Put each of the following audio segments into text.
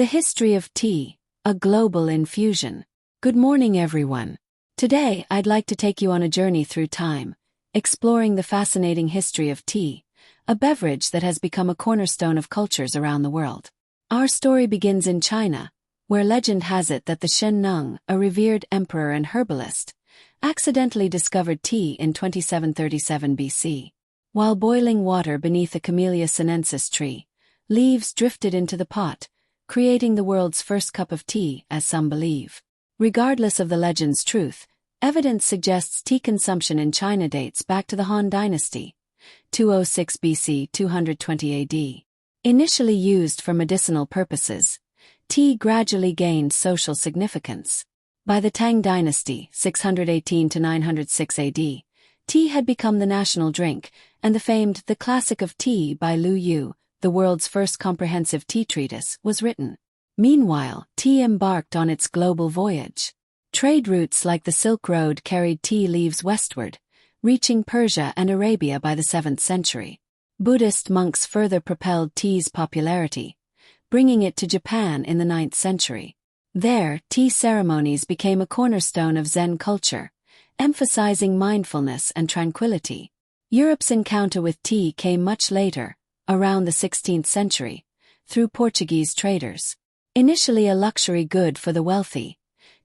The history of tea, a global infusion. Good morning, everyone. Today, I'd like to take you on a journey through time, exploring the fascinating history of tea, a beverage that has become a cornerstone of cultures around the world. Our story begins in China, where legend has it that the Shen Nung, a revered emperor and herbalist, accidentally discovered tea in 2737 BC. While boiling water beneath a Camellia sinensis tree, leaves drifted into the pot, creating the world's first cup of tea, as some believe. Regardless of the legend's truth, evidence suggests tea consumption in China dates back to the Han Dynasty, 206 BC, 220 AD. Initially used for medicinal purposes, tea gradually gained social significance. By the Tang Dynasty, 618 to 906 AD, tea had become the national drink, and the famed The Classic of Tea by Lu Yu, the world's first comprehensive tea treatise, was written. Meanwhile, tea embarked on its global voyage. Trade routes like the Silk Road carried tea leaves westward, reaching Persia and Arabia by the 7th century. Buddhist monks further propelled tea's popularity, bringing it to Japan in the 9th century. There, tea ceremonies became a cornerstone of Zen culture, emphasizing mindfulness and tranquility. Europe's encounter with tea came much later, around the 16th century, through Portuguese traders. Initially a luxury good for the wealthy,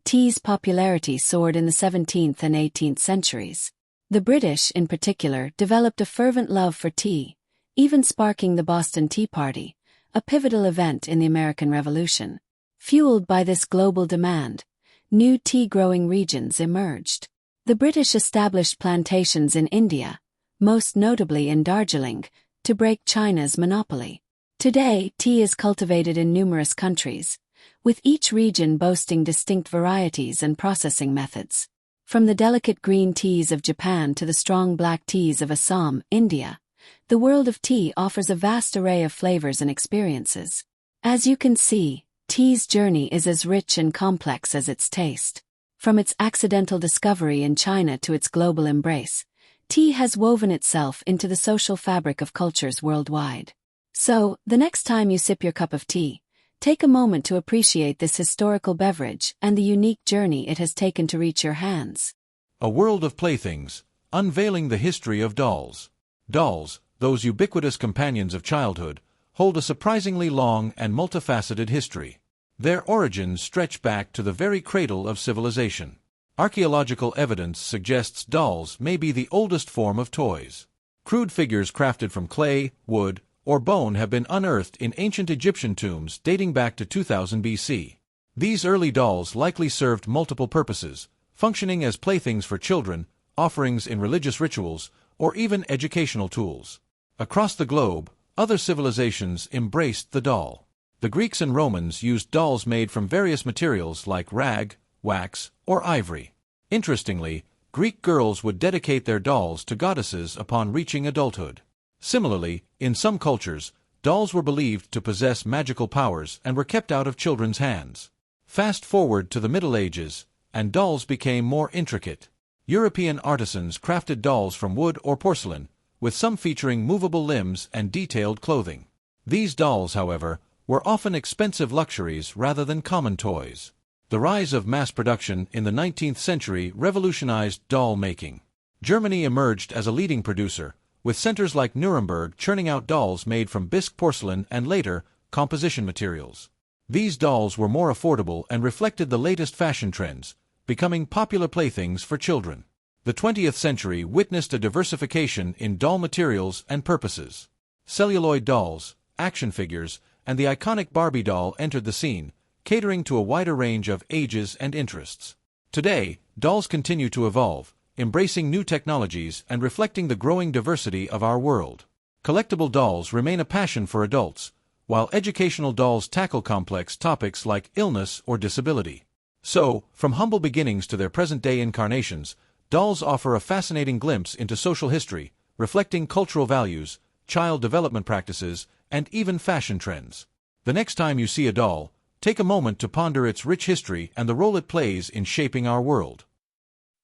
tea's popularity soared in the 17th and 18th centuries. The British, in particular, developed a fervent love for tea, even sparking the Boston Tea Party, a pivotal event in the American Revolution. Fueled by this global demand, new tea-growing regions emerged. The British established plantations in India, most notably in Darjeeling, to break China's monopoly. Today, tea is cultivated in numerous countries, with each region boasting distinct varieties and processing methods. From the delicate green teas of Japan to the strong black teas of Assam, India, the world of tea offers a vast array of flavors and experiences. As you can see, tea's journey is as rich and complex as its taste. From its accidental discovery in China to its global embrace, tea has woven itself into the social fabric of cultures worldwide. So, the next time you sip your cup of tea, take a moment to appreciate this historical beverage and the unique journey it has taken to reach your hands. A world of playthings, unveiling the history of dolls. Dolls, those ubiquitous companions of childhood, hold a surprisingly long and multifaceted history. Their origins stretch back to the very cradle of civilization. Archaeological evidence suggests dolls may be the oldest form of toys. Crude figures crafted from clay, wood, or bone have been unearthed in ancient Egyptian tombs dating back to 2000 BC. These early dolls likely served multiple purposes, functioning as playthings for children, offerings in religious rituals, or even educational tools. Across the globe, other civilizations embraced the doll. The Greeks and Romans used dolls made from various materials like rag, wax, or ivory. Interestingly, Greek girls would dedicate their dolls to goddesses upon reaching adulthood. Similarly, in some cultures, dolls were believed to possess magical powers and were kept out of children's hands. Fast forward to the Middle Ages, and dolls became more intricate. European artisans crafted dolls from wood or porcelain, with some featuring movable limbs and detailed clothing. These dolls, however, were often expensive luxuries rather than common toys. The rise of mass production in the 19th century revolutionized doll making. Germany emerged as a leading producer, with centers like Nuremberg churning out dolls made from bisque porcelain and later, composition materials. These dolls were more affordable and reflected the latest fashion trends, becoming popular playthings for children. The 20th century witnessed a diversification in doll materials and purposes. Celluloid dolls, action figures, and the iconic Barbie doll entered the scene, catering to a wider range of ages and interests. Today, dolls continue to evolve, embracing new technologies and reflecting the growing diversity of our world. Collectible dolls remain a passion for adults, while educational dolls tackle complex topics like illness or disability. So, from humble beginnings to their present-day incarnations, dolls offer a fascinating glimpse into social history, reflecting cultural values, child development practices, and even fashion trends. The next time you see a doll, take a moment to ponder its rich history and the role it plays in shaping our world.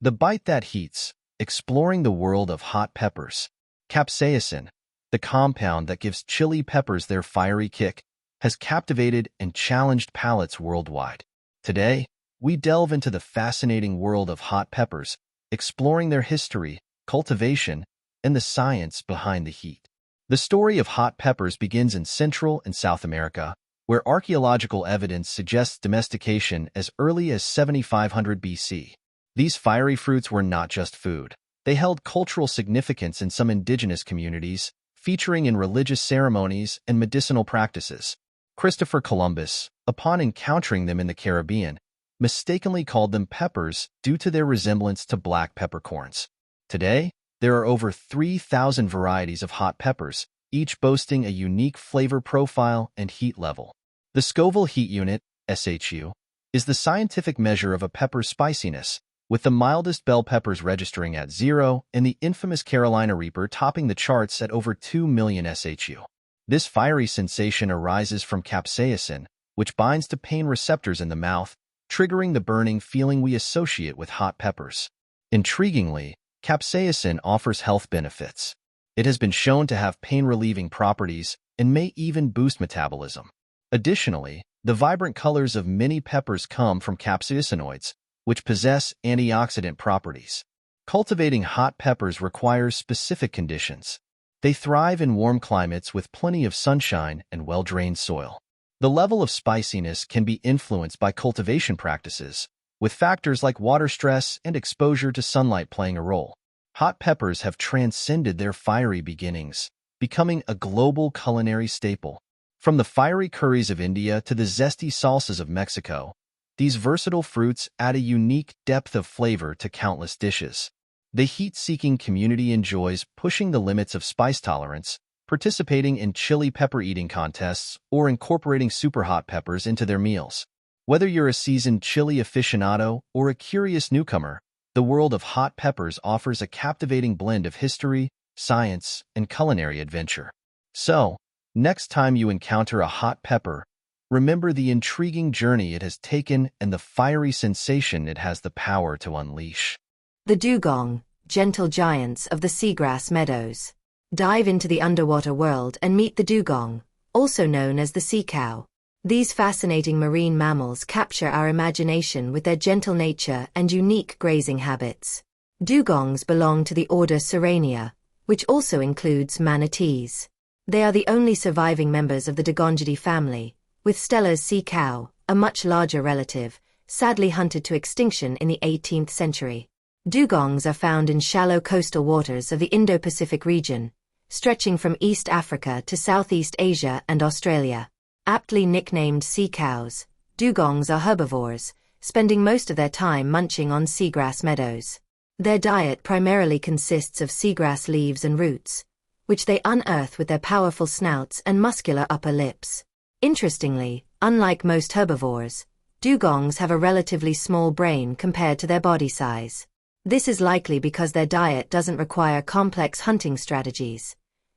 The Bite That Heats, exploring the world of hot peppers. Capsaicin, the compound that gives chili peppers their fiery kick, has captivated and challenged palates worldwide. Today, we delve into the fascinating world of hot peppers, exploring their history, cultivation, and the science behind the heat. The story of hot peppers begins in Central and South America, where archaeological evidence suggests domestication as early as 7500 BC. These fiery fruits were not just food. They held cultural significance in some indigenous communities, featuring in religious ceremonies and medicinal practices. Christopher Columbus, upon encountering them in the Caribbean, mistakenly called them peppers due to their resemblance to black peppercorns. Today, there are over 3,000 varieties of hot peppers, each boasting a unique flavor profile and heat level. The Scoville Heat Unit, SHU, is the scientific measure of a pepper's spiciness, with the mildest bell peppers registering at 0 and the infamous Carolina Reaper topping the charts at over 2 million SHU. This fiery sensation arises from capsaicin, which binds to pain receptors in the mouth, triggering the burning feeling we associate with hot peppers. Intriguingly, capsaicin offers health benefits. It has been shown to have pain-relieving properties and may even boost metabolism. Additionally, the vibrant colors of many peppers come from capsaicinoids, which possess antioxidant properties. Cultivating hot peppers requires specific conditions. They thrive in warm climates with plenty of sunshine and well-drained soil. The level of spiciness can be influenced by cultivation practices, with factors like water stress and exposure to sunlight playing a role. Hot peppers have transcended their fiery beginnings, becoming a global culinary staple. From the fiery curries of India to the zesty salsas of Mexico, these versatile fruits add a unique depth of flavor to countless dishes. The heat-seeking community enjoys pushing the limits of spice tolerance, participating in chili pepper eating contests, or incorporating super hot peppers into their meals. Whether you're a seasoned chili aficionado or a curious newcomer, the world of hot peppers offers a captivating blend of history, science, and culinary adventure. So, next time you encounter a hot pepper, remember the intriguing journey it has taken and the fiery sensation it has the power to unleash. The dugong, gentle giants of the seagrass meadows. Dive into the underwater world and meet the dugong, also known as the sea cow. These fascinating marine mammals capture our imagination with their gentle nature and unique grazing habits. Dugongs belong to the order Sirenia, which also includes manatees. They are the only surviving members of the Dugongidae family, with Stella's sea cow, a much larger relative, sadly hunted to extinction in the 18th century. Dugongs are found in shallow coastal waters of the Indo-Pacific region, stretching from East Africa to Southeast Asia and Australia. Aptly nicknamed sea cows, dugongs are herbivores, spending most of their time munching on seagrass meadows. Their diet primarily consists of seagrass leaves and roots, which they unearth with their powerful snouts and muscular upper lips. Interestingly, unlike most herbivores, dugongs have a relatively small brain compared to their body size. This is likely because their diet doesn't require complex hunting strategies.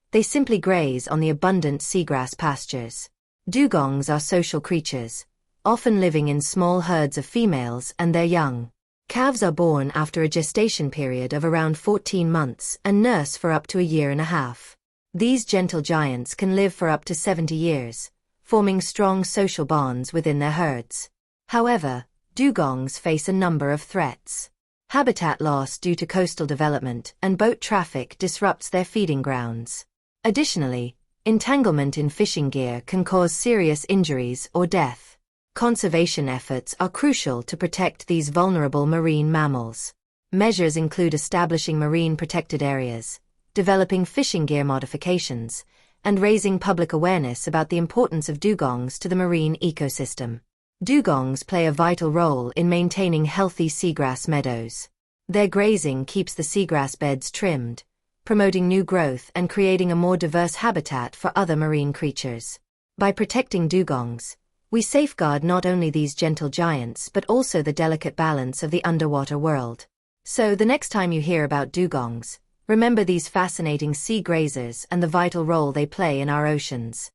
They simply graze on the abundant seagrass pastures. Dugongs are social creatures, often living in small herds of females and their young. Calves are born after a gestation period of around 14 months and nurse for up to a year and a half. These gentle giants can live for up to 70 years, forming strong social bonds within their herds. However, dugongs face a number of threats. Habitat loss due to coastal development and boat traffic disrupts their feeding grounds. Additionally, entanglement in fishing gear can cause serious injuries or death. Conservation efforts are crucial to protect these vulnerable marine mammals. Measures include establishing marine protected areas, developing fishing gear modifications, and raising public awareness about the importance of dugongs to the marine ecosystem. Dugongs play a vital role in maintaining healthy seagrass meadows. Their grazing keeps the seagrass beds trimmed, promoting new growth and creating a more diverse habitat for other marine creatures. By protecting dugongs, we safeguard not only these gentle giants but also the delicate balance of the underwater world. So the next time you hear about dugongs, remember these fascinating sea grazers and the vital role they play in our oceans.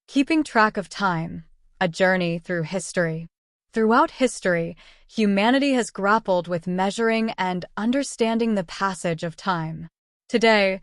Keeping track of time. A journey through history. Throughout history, humanity has grappled with measuring and understanding the passage of time. Today,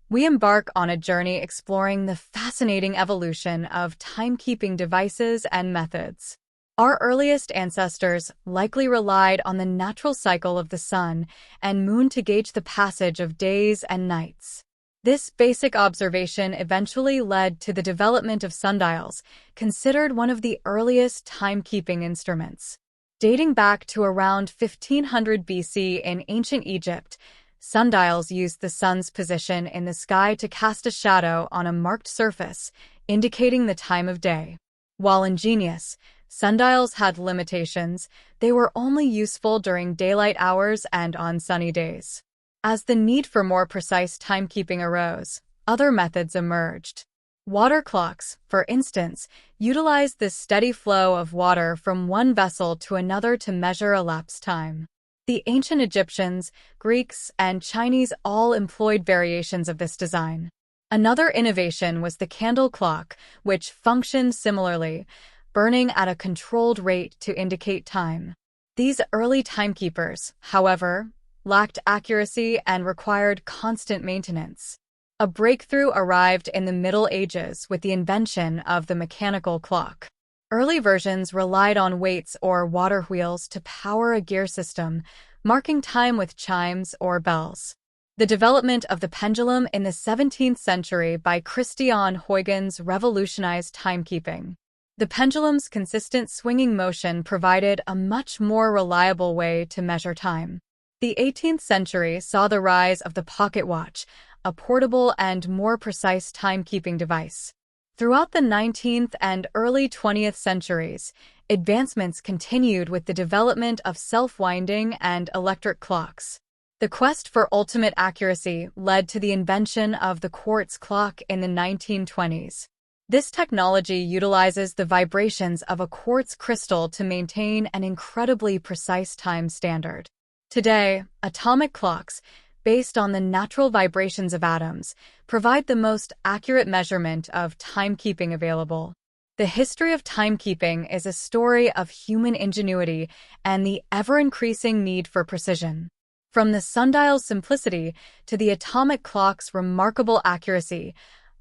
we embark on a journey exploring the fascinating evolution of timekeeping devices and methods. Our earliest ancestors likely relied on the natural cycle of the sun and moon to gauge the passage of days and nights. This basic observation eventually led to the development of sundials, considered one of the earliest timekeeping instruments. Dating back to around 1500 BC in ancient Egypt, sundials used the sun's position in the sky to cast a shadow on a marked surface, indicating the time of day. While ingenious, sundials had limitations. They were only useful during daylight hours and on sunny days. As the need for more precise timekeeping arose, other methods emerged. Water clocks, for instance, utilized the steady flow of water from one vessel to another to measure elapsed time. The ancient Egyptians, Greeks, and Chinese all employed variations of this design. Another innovation was the candle clock, which functioned similarly, burning at a controlled rate to indicate time. These early timekeepers, however, lacked accuracy and required constant maintenance. A breakthrough arrived in the Middle Ages with the invention of the mechanical clock. Early versions relied on weights or water wheels to power a gear system, marking time with chimes or bells. The development of the pendulum in the 17th century by Christian Huygens revolutionized timekeeping. The pendulum's consistent swinging motion provided a much more reliable way to measure time. The 18th century saw the rise of the pocket watch, a portable and more precise timekeeping device. Throughout the 19th and early 20th centuries, advancements continued with the development of self-winding and electric clocks. The quest for ultimate accuracy led to the invention of the quartz clock in the 1920s. This technology utilizes the vibrations of a quartz crystal to maintain an incredibly precise time standard. Today, atomic clocks, based on the natural vibrations of atoms, provide the most accurate measurement of timekeeping available. The history of timekeeping is a story of human ingenuity and the ever-increasing need for precision. From the sundial's simplicity to the atomic clock's remarkable accuracy,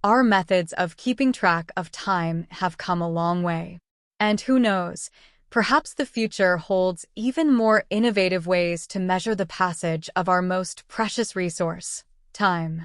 our methods of keeping track of time have come a long way. And who knows, perhaps the future holds even more innovative ways to measure the passage of our most precious resource, time.